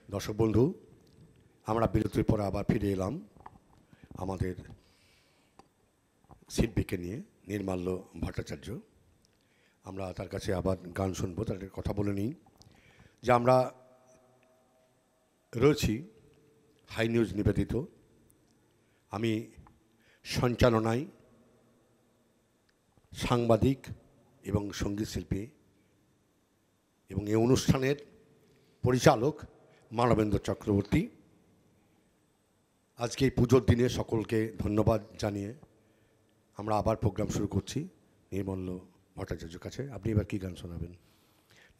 দর্শক বন্ধু, আমরা বিরতির পরে আবার ফিরে এলাম আমাদের শিল্পীকে নিয়ে, নির্মাল্য ভট্টাচার্য। আমরা তার কাছে আবার গান শুনবো, তার কথা বলে নিই যে আমরা রয়েছি হাই নিউজ নিবেদিত। আমি সঞ্চালনায় সাংবাদিক এবং সঙ্গীত শিল্পী এবং এই অনুষ্ঠানের পরিচালক মানবেন্দ্র চক্রবর্তী। আজকে এই পুজোর দিনে সকলকে ধন্যবাদ জানিয়ে আমরা আবার প্রোগ্রাম শুরু করছি নির্মল্য ভট্টাচার্যের কাছে। আপনি এবার কী গান শোনাবেন?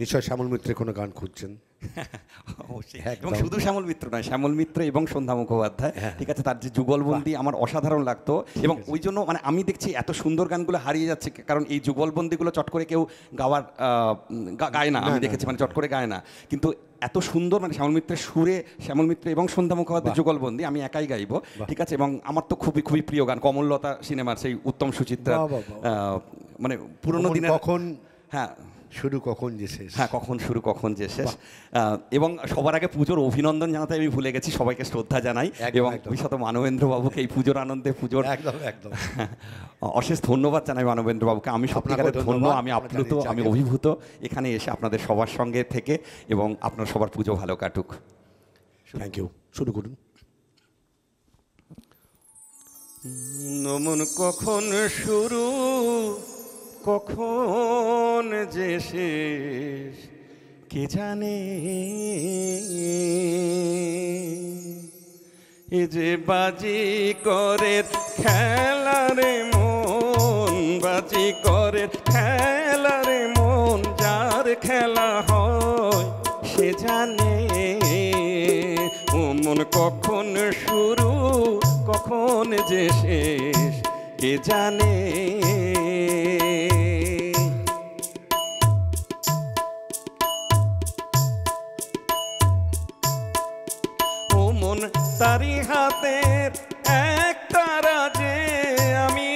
নিশ্চয় শ্যামল মিত্রের কোনো গান খুঁজছেন। এবং শুধু শ্যামল মিত্র নয়, শ্যামল মিত্র এবং সন্ধ্যা মুখোপাধ্যায়, ঠিক আছে, তার যে যুগলবন্দি আমার অসাধারণ লাগতো। এবং ওই জন্য মানে আমি দেখছি এত সুন্দর গানগুলো হারিয়ে যাচ্ছে, কারণ এই যুগলবন্দিগুলো চট করে কেউ গায় না, আমি দেখেছি, মানে চট করে গায় না, কিন্তু এত সুন্দর, মানে শ্যামল মিত্রের সুরে, শ্যামল মিত্র এবং সন্ধ্যা মুখোপাধ্যায় যুগলবন্দি আমি একাই গাইবো, ঠিক আছে। এবং আমার তো খুবই খুবই প্রিয় গান কমললতা সিনেমার সেই উত্তম সুচিত্রা, মানে পুরোনো দিনের কখন, হ্যাঁ শুরু কখন যে শেষ, হ্যাঁ কখন শুরু কখন যে শেষ। এবং সবার আগে পুজোর অভিনন্দন জানাতে আমি ভুলে গেছি, সবাইকে শ্রদ্ধা জানাই এবং বিশেষত মানবেন্দ্র বাবুকে এই পুজোর আনন্দে, পুজোর একদম একদম অশেষ ধন্যবাদ জানাই মানবেন্দ্র বাবুকে। আমি সত্যিকারের ধন্য, আমি আপ্লুত, আমি অভিভূত এখানে এসে আপনাদের সবার সঙ্গে থেকে, এবং আপনার সবার পুজো ভালো কাটুক। থ্যাংক ইউ, শুরু করুন। নমন কখন শুরু কখন যে শেষ কে জানে, এ যে বাজি করে খেলারে মন, বাজি করে খেলারে মন, যার খেলা হয় সে জানে। ও মন কখন শুরু কখন যে শেষ কে জানে। তারি হাতের এক তারা যে আমি,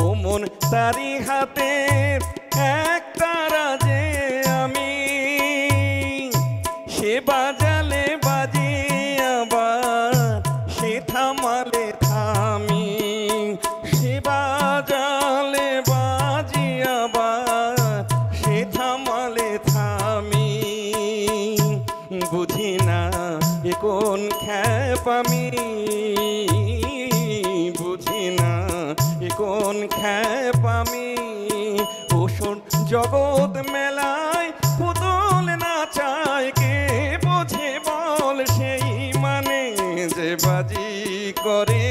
ও মন তারি হাতের এক তারা যে আমি, সে বাজালে বাজি আবার সে থামালে থামি, সে বাজালে বাজি আবার সে থামালে থামি, বুঝি না এ কোন খ্যাপ আমি, বুঝি না এ কোন খ্যাপ আমি। ওষুধ জগৎ মেলায় পুতুল নাচায়, কে বোঝে বল সেই মানে, যে বাজি করে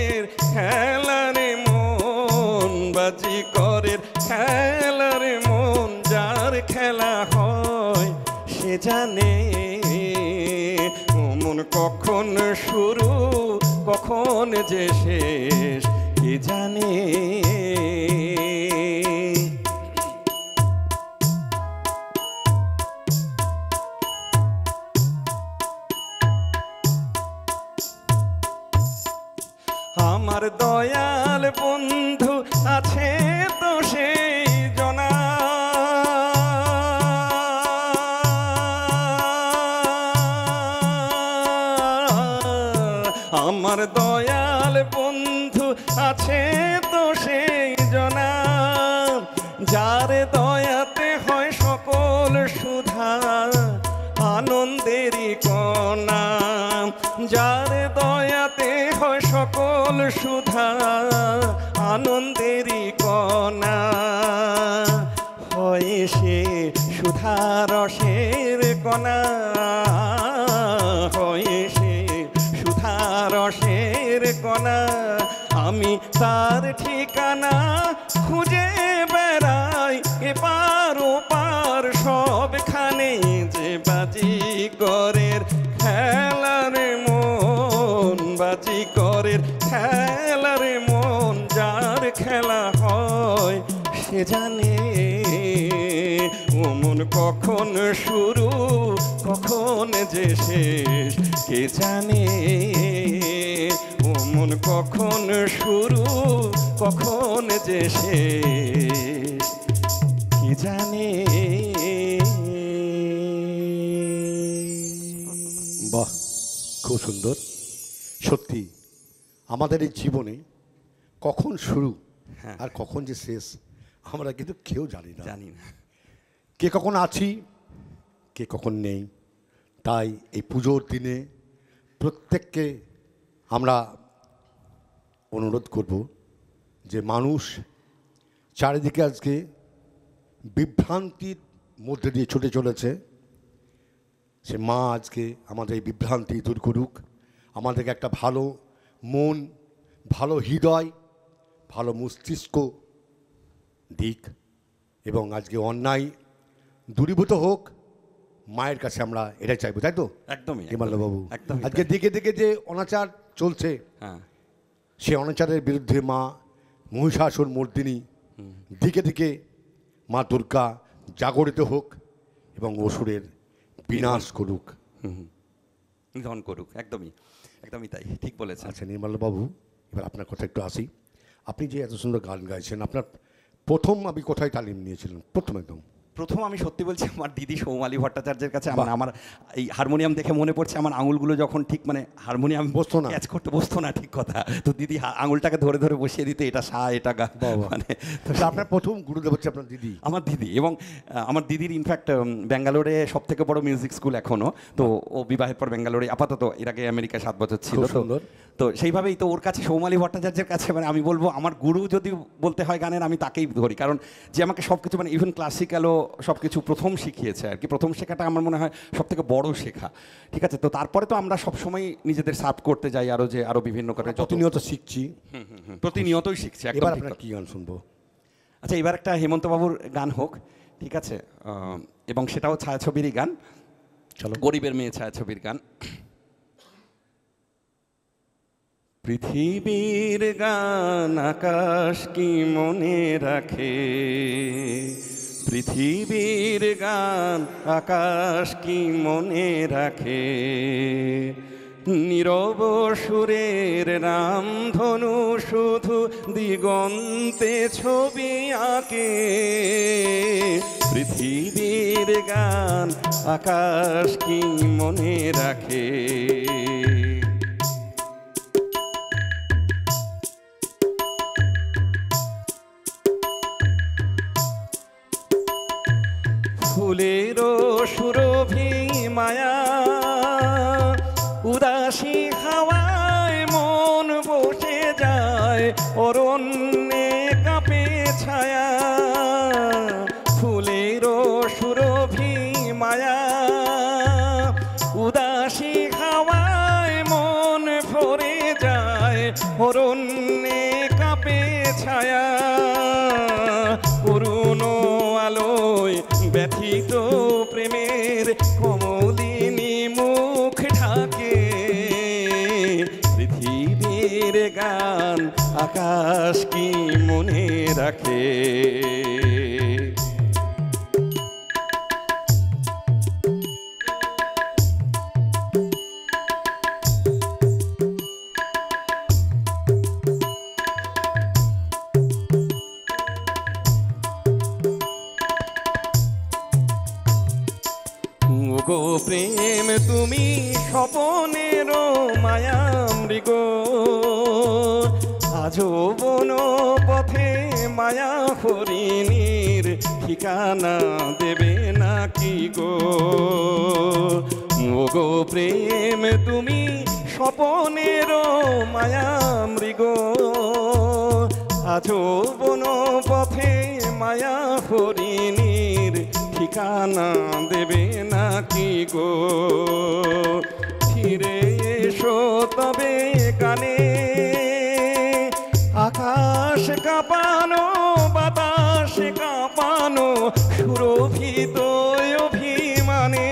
খেলারে মন, বাজি করে খেলারে মন, যার খেলা হয় সে জানে। মন কখন শুরু কখন যে শেষ কে জানে। আমার দয়াল বন্ধু আছে তো সেই জনা, আমার দয়াল বন্ধু আছে তো সেই জনা, যার দয়াতে হয় সকল সুধা আনন্দেরই কণা, যার দয়াতে হয় সকল সুধা আনন্দেরই কণা, হয় সে সুধা রসের কণা, হয় সে সুধা রসের কণা। আমি তার ঠিকানা খুঁজে বেড়াই এপার ওপার সবখানে, যে বাজি করের খেলার মন, বাজি করের খেলার মন, যার খেলা হয় সে জানে। ও মন কখন শুরু কখন যে শেষ কে জানে, ও মন কখন শুরু কখন যে শেষ কি জানে। বাহ, খুব সুন্দর। সত্যি আমাদের এই জীবনে কখন শুরু আর কখন যে শেষ আমরা কিন্তু কেউ জানি না। কে কখন আছি, কে কখন নেই। তাই এই পুজোর দিনে প্রত্যেককে আমরা অনুরোধ করব যে মানুষ চারিদিকে আজকে বিভ্রান্তির মধ্যে দিয়ে ছুটে চলেছে, সে মা আজকে আমাদের এই বিভ্রান্তি দূর করুক, আমাদেরকে একটা ভালো মন, ভালো হৃদয়, ভালো মস্তিষ্ক দিক, এবং আজকে অন্যায় দূরীভূত হোক। মায়ের কাছে আমরা এটাই চাইবো, তাই তো? একদমই বাবু, আজকে দিকে দিকে যে অনাচার চলছে, সে অনাচারের বিরুদ্ধে মা মহিষাসুর মর্দিনী দিকে দিকে মা দুর্গা জাগরিত হোক এবং অসুরের বিনাশ করুক, নিধন করুক। একদমই একদমই তাই, ঠিক বলেছেন। আচ্ছা নির্মলবাবু, এবার আপনার কথা একটু আসি। আপনি যে এত সুন্দর গান গাইছেন, আপনার প্রথম আপনি কোথায় তালিম নিয়েছিলেন? প্রথম আমি সত্যি বলছি, আমার দিদি সৌমালী ভট্টাচার্যের কাছে। আমার এই হারমোনিয়াম দেখে মনে পড়ছে, আমার আঙুলগুলো যখন ঠিক মানে হারমোনিয়াম বসতো না, ক্যাচ করতে বসতো না, ঠিক কথা। তো দিদি আঙুলটাকে ধরে ধরে বসিয়ে দিতে, এটা সা এটা গা, মানে। তো আপনার প্রথম গুরুদেব হচ্ছে আপনার দিদি? আমার দিদি। এবং আমার দিদির ইনফ্যাক্ট ব্যাঙ্গালোরে সব থেকে বড় মিউজিক স্কুল এখনও। তো ও বিবাহের পর ব্যাঙ্গালোরে, আপাতত এর আগে আমেরিকায় 7 বছর ছিল। তো সেইভাবেই তো ওর কাছে, সৌমালী ভট্টাচার্যের কাছে, মানে আমি বলবো আমার গুরু যদি বলতে হয় গানের, আমি তাকেই ধরি। কারণ যে আমাকে সব কিছু, মানে ইভেন ক্লাসিক্যালও সব কিছু প্রথম শিখিয়েছে আর কি। প্রথম শেখাটা আমার মনে হয় সব থেকে বড় শেখা, ঠিক আছে? তো তারপরে তো আমরা সবসময় নিজেদের সার্ভ করতে যাই, আরও বিভিন্ন করে প্রতিনিয়ত শিখছি। প্রতিনিয়তই শিখছি। এবার আপনার কি গান শুনবো? আচ্ছা, এবার একটা হেমন্ত বাবুর গান হোক, ঠিক আছে? এবং সেটাও ছায়াছবিরই গান, চলো, গরিবের মেয়ে ছায়াছবির গান। পৃথিবীর গান আকাশ কি মনে রাখে, পৃথিবীর গান আকাশ কি মনে রাখে, নীরব সুরের রামধনু শুধু দিগন্তে ছবি আঁকে। পৃথিবীর গান আকাশ কি মনে রাখে। ফুলের সুরভি মায়া, উদাসী হাওয়ায় মন বসে যায়, অরণ্যে কাঁপে ছায়া। ফুলের সুরভি মায়া, উদাসী হাওয়ায় মন ভরে যায়, অরণ্যে কাঁপে ছায়া। করুণ আলোয় ব্যথিত প্রেমের কমলিনী মুখ ঢাকে। পৃথিবীর গান আকাশ কি মনে রাখে। গো প্রেম তুমি স্বপনের মায়া মৃগ, আজো বন পথে মায়া হরিণীর ঠিকানা দেবে নাকি গো। গো প্রেম তুমি স্বপনের মায়া মৃগ, আজো বন পথে মায়া হরিণীর ঠিকানা দেবে নাকি গো। ফিরে এসো তবে গানে, আকাশ কাঁপানো বাতাস কাঁপানো সুরভিত অভিমানে।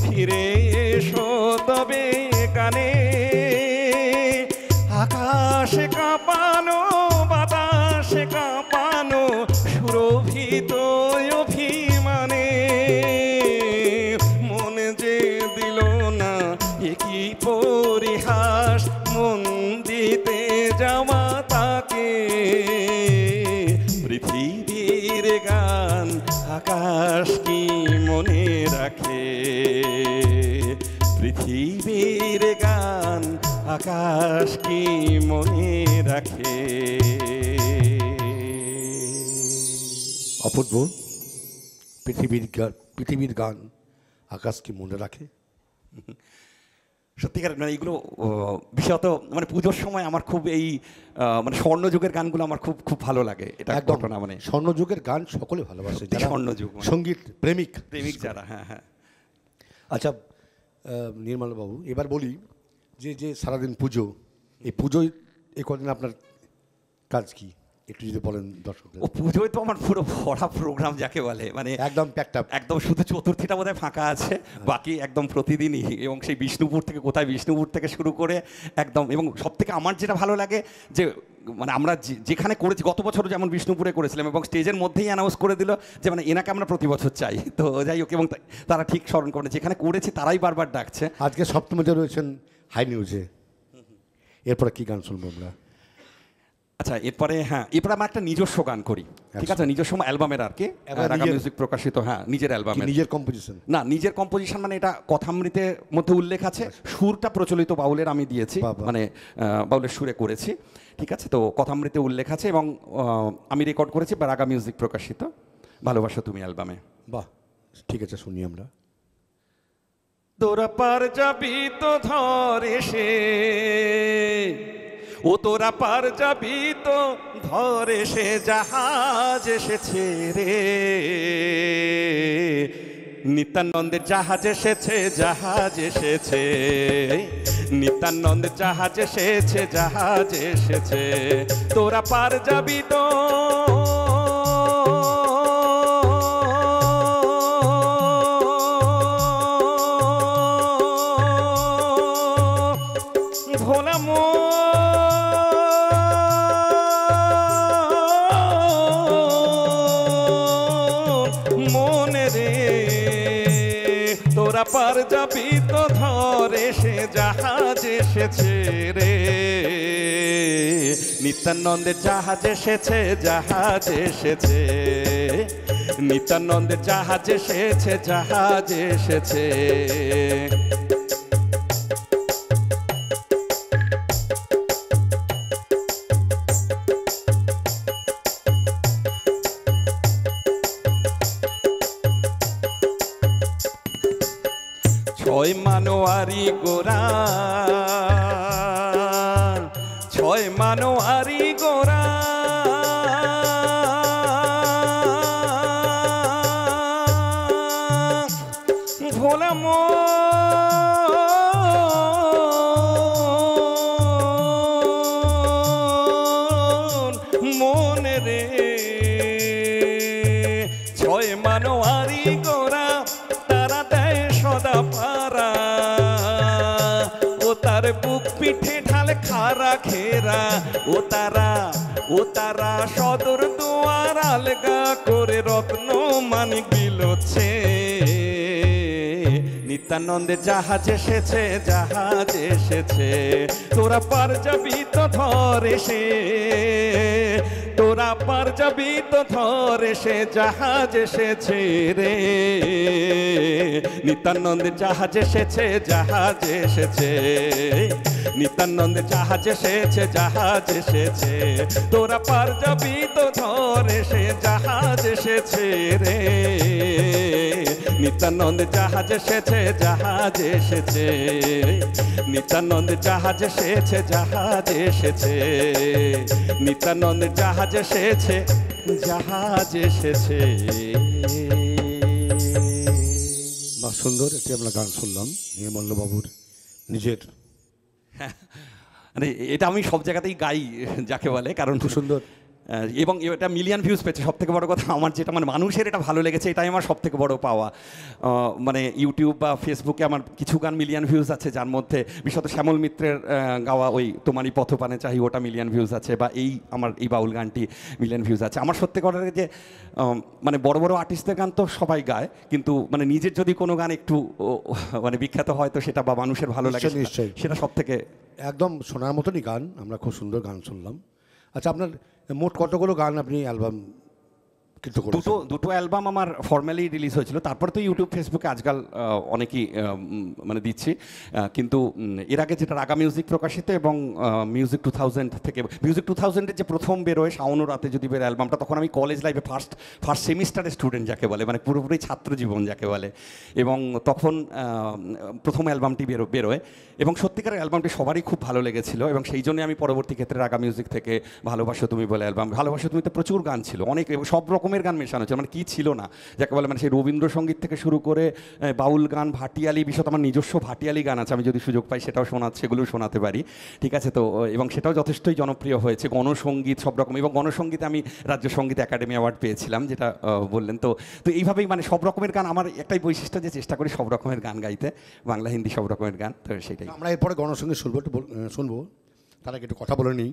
ফিরে এসো তবে গানে, আকাশ কাঁপানো বাতাস কাঁপানো সুরভিত অভিমানে। মন যে দিল না একই পরিহাস, আকাশ কি মনে রাখে, পৃথিবীর গান আকাশ কি মনে রাখে। অপূর্ব, পৃথিবীর গান আকাশ কি মনে রাখে। সত্যিকার মানে এইগুলো বিশেষত মানে পুজোর সময় আমার খুব এই মানে স্বর্ণযুগের গানগুলো আমার খুব খুব ভালো লাগে। এটা ঘটনা মানে স্বর্ণযুগের গান সকলে ভালোবাসে, স্বর্ণযুগ সঙ্গীত প্রেমিক যারা। হ্যাঁ হ্যাঁ। আচ্ছা নির্মলবাবু, এবার বলি যে সারাদিন পুজো, এই পুজোয় এই কদিন আপনার কাজ কি একটু যদি বলেন দর্শকদের। ও পুজোয় তো আমার পুরো ভরা প্রোগ্রাম যাকে বলে, মানে একদম প্যাকটা, একদম শুধু চতুর্থীটা বোধহয় ফাঁকা আছে, বাকি একদম প্রতিদিনই। এবং সেই বিষ্ণুপুর থেকে শুরু করে একদম। এবং সব থেকে আমার যেটা ভালো লাগে যে মানে আমরা যেখানে করেছি, গত বছরও যেমন বিষ্ণুপুরে করেছিলাম এবং স্টেজের মধ্যেই অ্যানাউন্স করে দিল যে মানে এনাকে আমরা প্রতি বছর চাই। তো যাই হোক, এবং তারা ঠিক স্মরণ করে যেখানে করেছি তারাই বারবার ডাকছে। আজকে সপ্তমীতে রয়েছেন হাই নিউজে, এরপরে কি গান শুনবো আমরা? আচ্ছা এরপরে আমার একটা নিজস্ব গান করি, ঠিক আছে, নিজস্ব অ্যালবামের আর কি, রাগা মিউজিক প্রকাশিত, নিজের অ্যালবামে। নিজের কম্পোজিশন? না, নিজের কম্পোজিশন, মানে এটা কথামৃতের মধ্যে উল্লেখ আছে, সুরটা প্রচলিত বাউলের আমি দিয়েছি, মানে বাউলের সুরে করেছি, ঠিক আছে। তো কথামৃতে উল্লেখ আছে এবং আমি রেকর্ড করেছি রাগা মিউজিক প্রকাশিত ভালোবাসা তুমি অ্যালবামে। বাহ, ঠিক আছে, শুনি আমরা। তোরা পার যাবি তো ধর এসে, ও তোরা পার যাবি তো ধর এসে, জাহাজ এসেছে রে, নিত্যানন্দের জাহাজ এসেছে, জাহাজ এসেছে, নিত্যানন্দের জাহাজ এসেছে, জাহাজ এসেছে, তোরা পার যাবি তো ভোলা মনে রে, তোরা পার যাবি তো ধর এসে, জাহাজ এসেছে রে, নিত্যানন্দের জাহাজ এসেছে, জাহাজ এসেছে, নিত্যানন্দের জাহাজ এসেছে, জাহাজ এসেছে। ছয় মানোয়ারি গোরা, ছয় মানোয়ারি গোরা, ভোলা মনে রে, ছয় মানোয়ারি গোরা, তারা দেয় সদা পারা, ও তার বুক পিঠে ঢাল খারা খেরা, ও তারা সদর দুয়ার আলগা করে রত্ন মানিক বিলোচ্ছে, নিত্যানন্দের জাহাজ এসেছে, জাহাজ এসেছে, তোরা পার যাবি তো ধর এসে, তোরা পার যাবি তো ধর এসে, জাহাজ এসেছে রে, নিত্যানন্দের জাহাজ এসেছে, জাহাজ এসেছে, নিত্যানন্দের জাহাজ এসেছে, জাহাজ এসেছে, তোরা পার যাবি তো ধর এসে, জাহাজ এসেছে রে, নিত্যানন্দের জাহাজ এসেছে, জাহাজ এসেছে, নিত্যানন্দের জাহাজ এসেছে, জাহাজ এসেছে, নিত্যানন্দের জাহাজ এসেছে, জাহাজ এসেছে। বা সুন্দর একটি আমরা গান শুনলাম নির্মলবাবুর নিজের। মানে এটা আমি সব জায়গাতেই গাই যাকে বলে, কারণ খুব সুন্দর এবং এটা মিলিয়ন ভিউজ পেয়েছে। সব থেকে বড় কথা আমার যেটা মানে মানুষের এটা ভালো লেগেছে, এটাই আমার সব থেকে বড় পাওয়া। মানে ইউটিউব বা ফেসবুকে আমার কিছু গান মিলিয়ন ভিউজ আছে, যার মধ্যে বিশেষত শ্যামল মিত্রের গাওয়া ওই তোমারই পথপানে চাহি, ওটা মিলিয়ন ভিউজ আছে, বা এই আমার এই বাউল গানটি মিলিয়ন ভিউজ আছে। আমার সত্যি কথা যে মানে বড় বড় আর্টিস্টদের গান তো সবাই গায়, কিন্তু মানে নিজের যদি কোনো গান একটু মানে বিখ্যাত হয় তো সেটা বা মানুষের ভালো লাগে, নিশ্চয়ই সেটা সব থেকে একদম শোনার মতনই গান। আমরা খুব সুন্দর গান শুনলাম। আচ্ছা, আপনার মোট কতগুলো গান আপনি অ্যালবাম কিন্তু করেছেন। দুটো অ্যালবাম আমার ফর্মালি রিলিজ হয়েছিল, তারপর তো ইউটিউব ফেসবুকে আজকাল অনেকেই মানে দিচ্ছি, কিন্তু এর আগে যেটা রাগা মিউজিক প্রকাশিত এবং মিউজিক 2000 থেকে, মিউজিক 2000-এর যে প্রথম বেরোয় শাওন রাতে যদি বের অ্যালবামটা, তখন আমি কলেজ লাইফে ফার্স্ট সেমিস্টারের স্টুডেন্ট যাকে বলে, মানে পুরোপুরি ছাত্র জীবন যাকে বলে, এবং তখন প্রথম অ্যালবামটি বেরোয় এবং সত্যিকারের অ্যালবামটি সবারই খুব ভালো লেগেছিল, এবং সেই জন্য আমি পরবর্তী ক্ষেত্রে রাগা মিউজিক থেকে ভালোবাসো তুমি বলে অ্যালবাম, ভালোবাসো তুমিতে প্রচুর গান ছিল, অনেক, এবং সব রকমের গান মেশানো ছিল, মানে কী ছিল না যাকে বলে, মানে সেই রবীন্দ্রসঙ্গীত থেকে শুরু করে বাউল গান, ভাটিয়ালি, বিশেষত আমার নিজস্ব ভাটিয়ালি গান আছে, আমি যদি সুযোগ পাই সেটাও সেগুলোও শোনাতে পারি, ঠিক আছে। তো এবং সেটাও যথেষ্টই জনপ্রিয় হয়েছে, গণসঙ্গীত সব রকম, এবং গণসঙ্গীতে আমি রাজ্য সঙ্গীত একাডেমি অ্যাওয়ার্ড পেয়েছিলাম, যেটা বললেন। তো এইভাবেই মানে সব রকমের গান, আমার একটাই বৈশিষ্ট্য যে চেষ্টা করি সব রকমের গান গাইতে, বাংলা হিন্দি সব রকমের গান, তো সেটাই। আমরা এরপরে গণসঙ্গীত শুনবো, তার আগে একটু কথা বলে নিই।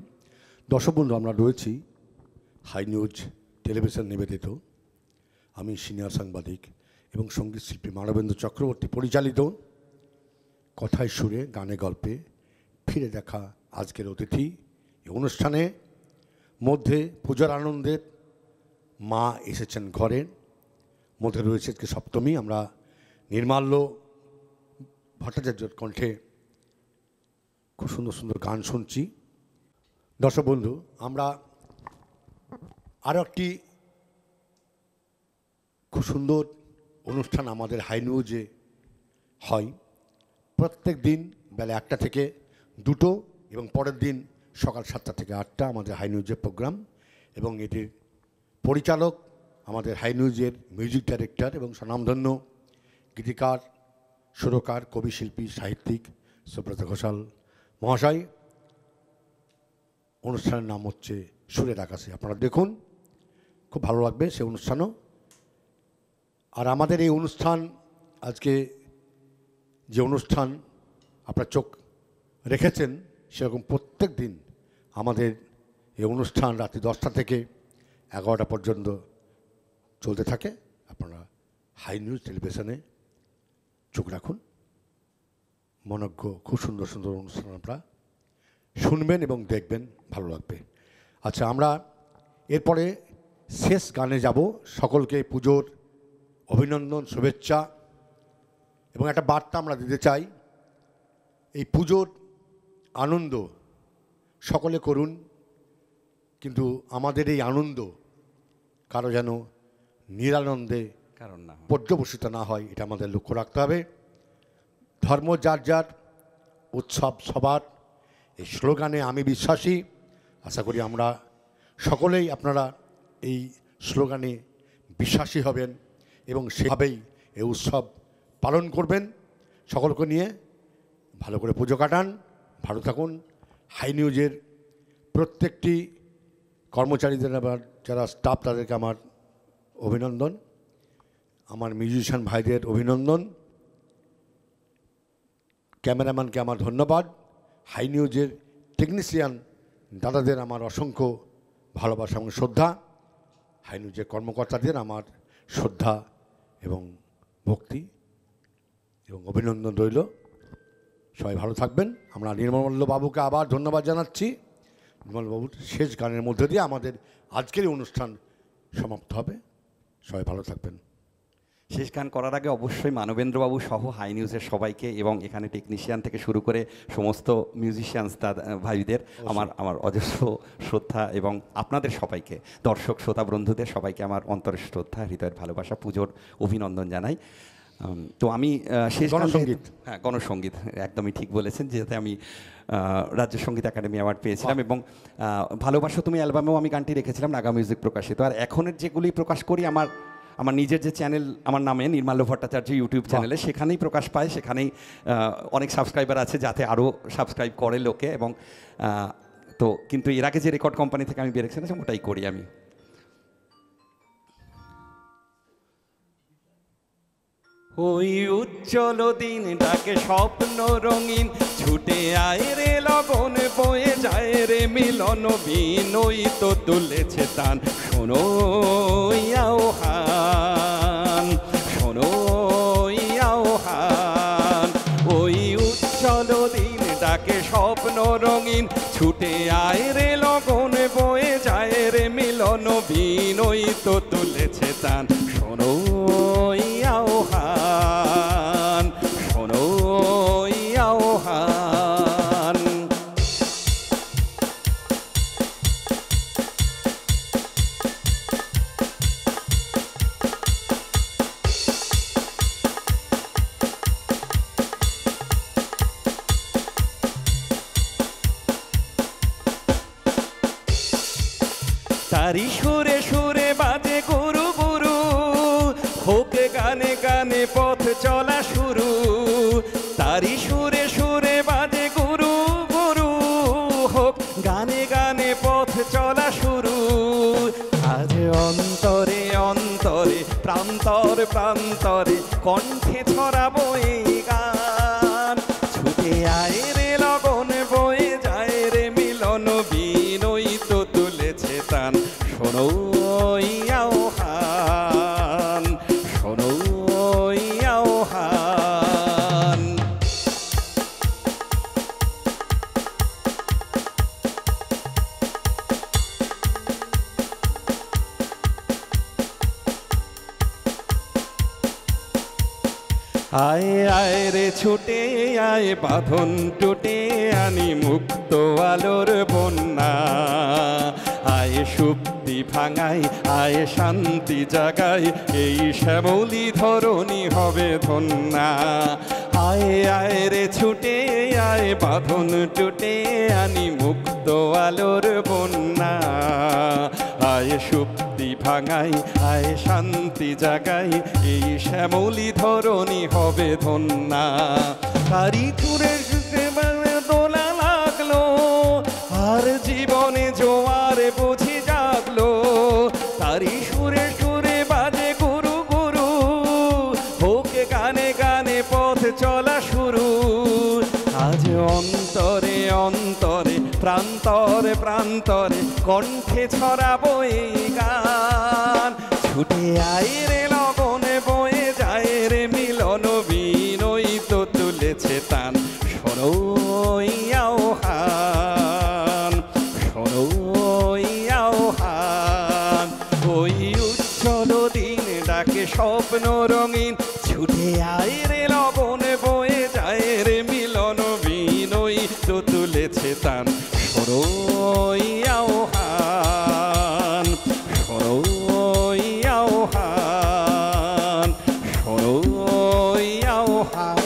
দর্শক বন্ধু, আমরা রয়েছি হাই নিউজ টেলিভিশন নিবেদিত, আমি সিনিয়র সাংবাদিক এবং সঙ্গীত শিল্পী মানবেন্দ্র চক্রবর্তী পরিচালিত কথায় সুরে গানে গল্পে ফিরে দেখা আজকের অতিথি। এই অনুষ্ঠানে মধ্যে পূজার আনন্দের মা এসেছেন ঘরের মধ্যে, রয়েছে আজকে সপ্তমী। আমরা নির্মাল্য ভট্টাচার্যর কণ্ঠে খুব সুন্দর সুন্দর গান শুনছি। দর্শক বন্ধু, আমরা আরও একটি খুব সুন্দর অনুষ্ঠান আমাদের হাই নিউজে হয় প্রত্যেক দিন বেলা 1টা থেকে 2টো, এবং পরের দিন সকাল 7টা থেকে 8টা আমাদের হাই নিউজের প্রোগ্রাম, এবং এটির পরিচালক আমাদের হাই নিউজের মিউজিক ডাইরেক্টর এবং স্বনামধন্য গীতিকার, সুরকার, কবি, শিল্পী, সাহিত্যিক সুব্রত ঘোষাল মহাশয়। অনুষ্ঠানের নাম হচ্ছে সুরের আকাশে। আপনারা দেখুন, খুব ভালো লাগবে সে অনুষ্ঠানও। আর আমাদের এই অনুষ্ঠান, আজকে যে অনুষ্ঠান আপনার চোখ রেখেছেন, সেরকম প্রত্যেক দিন আমাদের এই অনুষ্ঠান রাত্রি 10টা থেকে 11টা পর্যন্ত চলতে থাকে। আপনারা হাই নিউজ টেলিভিশনে চোখ রাখুন, মনজ্ঞ খুব সুন্দর সুন্দর অনুষ্ঠান আপনারা শুনবেন এবং দেখবেন, ভালো লাগবে। আচ্ছা, আমরা এরপরে শেষ গানে যাব। সকলকে পুজোর অভিনন্দন, শুভেচ্ছা এবং একটা বার্তা আমরা দিতে চাই। এই পুজোর আনন্দ সকলে করুন, কিন্তু আমাদের এই আনন্দ কারো যেন নিরানন্দে কারণ না পর্যবসিত না হয়, এটা আমাদের লক্ষ্য রাখতে হবে। ধর্ম যার যার, উৎসব সবার, এই স্লোগানে আমি বিশ্বাসী। আশা করি আমরা সকলেই, আপনারা এই স্লোগানে বিশ্বাসী হবেন এবং সেভাবেই এই উৎসব পালন করবেন। সকলকে নিয়ে ভালো করে পুজো কাটান, ভালো থাকুন। হাই নিউজের প্রত্যেকটি কর্মচারীদের, আবার যারা স্টাফ, তাদেরকে আমার অভিনন্দন, আমার মিউজিশিয়ান ভাইদের অভিনন্দন, ক্যামেরাম্যানকে আমার ধন্যবাদ, হাই নিউজের টেকনিশিয়ান দাদাদের আমার অসংখ্য ভালোবাসা এবং শ্রদ্ধা, হাই নিউজের কর্মকর্তাদের আমার শ্রদ্ধা এবং ভক্তি এবং অভিনন্দন রইল। সবাই ভালো থাকবেন। আমরা নির্মল বাবুকে আবার ধন্যবাদ জানাচ্ছি। নির্মল বাবুর শেষ গানের মধ্যে দিয়ে আমাদের আজকের অনুষ্ঠান সমাপ্ত হবে। সবাই ভালো থাকবেন। শেষ গান করার আগে অবশ্যই মানবেন্দ্রবাবু সহ হাই নিউজের সবাইকে এবং এখানে টেকনিশিয়ান থেকে শুরু করে সমস্ত মিউজিশিয়ানস ভাইদের আমার অজস্র শ্রদ্ধা, এবং আপনাদের সবাইকে, দর্শক শ্রোতা বন্ধুদের সবাইকে আমার অন্তরের শ্রদ্ধা, হৃদয়ের ভালোবাসা, পুজোর অভিনন্দন জানাই। তো আমি শেষ গণসঙ্গীত, হ্যাঁ গণসঙ্গীত একদমই ঠিক বলেছেন, যেটাতে আমি রাজ্য সঙ্গীত একাডেমি অ্যাওয়ার্ড পেয়েছিলাম, এবং ভালোবাসো তুমি অ্যালবামেও আমি গানটি রেখেছিলাম, নাগা মিউজিক প্রকাশিত। আর এখনের যেগুলি প্রকাশ করি আমার নিজের যে চ্যানেল আমার নামে নির্মাল্য ভট্টাচার্য ইউটিউব চ্যানেলে, সেখানেই প্রকাশ পায়, সেখানেই অনেক সাবস্ক্রাইবার আছে, যাতে আরও সাবস্ক্রাইব করে লোকে। এবং তো কিন্তু এর আগে যে রেকর্ড কোম্পানি থেকে আমি বেরিয়েছিলাম ওটাই করি আমি। ওই উজ্জ্বল দিন ডাকে স্বপ্ন রঙিন, ছুটে আয় রে লগন, বয়ে যায় রে মিলন, বিনই তো তুলেছে তান, শোনো আহ্বান, শোনো আহ্বান। ওই উজ্জ্বল দিন ডাকে স্বপ্ন রঙিন, ছুটে আয় রে লগন, বয়ে যায় রে মিলন, বিনয়ী তো তুলেছে তান, শোনো আহ্বান, শোনো আহ্বান। তারি সুরে সুরে বাজে গুরু গুরু, হোক গানে গানে পথ চলা শুরু। তারি সুরে সুরে বাজে গুরু গুরু, হোক গানে গানে পথ চলা শুরু। আজ অন্তরে অন্তরে প্রান্তর প্রান্তরে কণ্ঠে ছড়াবো এই গান। ছুটে আয় রে লগন বয়ে যায় রে মিলন, বিনয়ী তো তুলেছে তান, শোনো আহ্বান, শোনো আহ্বান। আয় আয় রে ছুটে আয়, বাঁধন টুটে আনি মুক্ত আলোর বন্যা। আয় সুপ্তি ভাঙাই, আয় শান্তি জাগাই, এই শ্যামলী ধরণী হবে ধন্যা। আয় আয় রে ছুটে আয়, বাঁধন টুটে আনি মুক্ত আলোর বন্যা। আয় সুপ্তি ভাঙাই, আয় শান্তি জাগাই, এই শ্যামলী ধরণী হবে ধন্যা। তারি সুরে সুরে দোলা লাগলো, আর জীবনে জোয়ারে বুঝি জাগলো। তারি সুরে সুরে বাজে গুরু গুরু, হোক গানে গানে পথ চলা শুরু। আজ অন্তরে অন্তরে প্রান্তরে প্রান্তরে কণ্ঠে ছড়াবো এই গান। ছুটে আয় রে লগনে বয়ে যায় রে মিলন, বিনয়ী তো তুলেছে তান, শোনো আহ্বান, শোনো আহ্বান। ওই উজ্জ্বল দিন ডাকে স্বপ্ন রঙিন, ছুটে আয় রে লগনে বয়ে যায় রে মিলন, বিনয়ী তো তুলেছে তান, শোনো আহ্বান, শোনো আহ্বান, শোনো আহ্বান।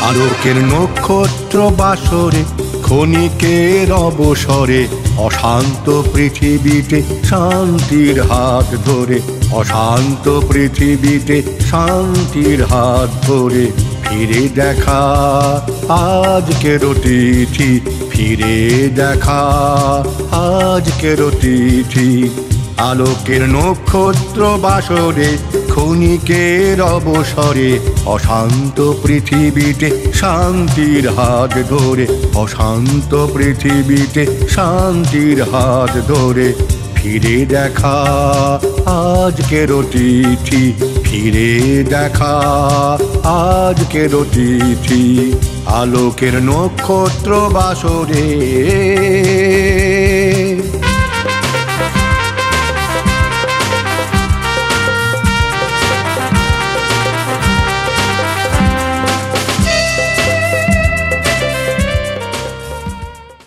আলোকের নক্ষত্র বাসরে, ক্ষণিকের অবসরে, অশান্ত পৃথিবীতে শান্তির হাত ধরে, অশান্ত পৃথিবীতে শান্তির হাত ধরে। ফিরে দেখা আজকের তিথি, ফিরে দেখা আজকের তিথি। আলোকের নক্ষত্র বাসরে, ক্ষণিকের অবসরে, অশান্ত পৃথিবীতে শান্তির হাত ধরে, অশান্ত পৃথিবীতে শান্তির হাত ধরে। ফিরে দেখা আজকের তিথি, ফিরে দেখা আজকের তিথি। আলোকের নক্ষত্র বাসরে।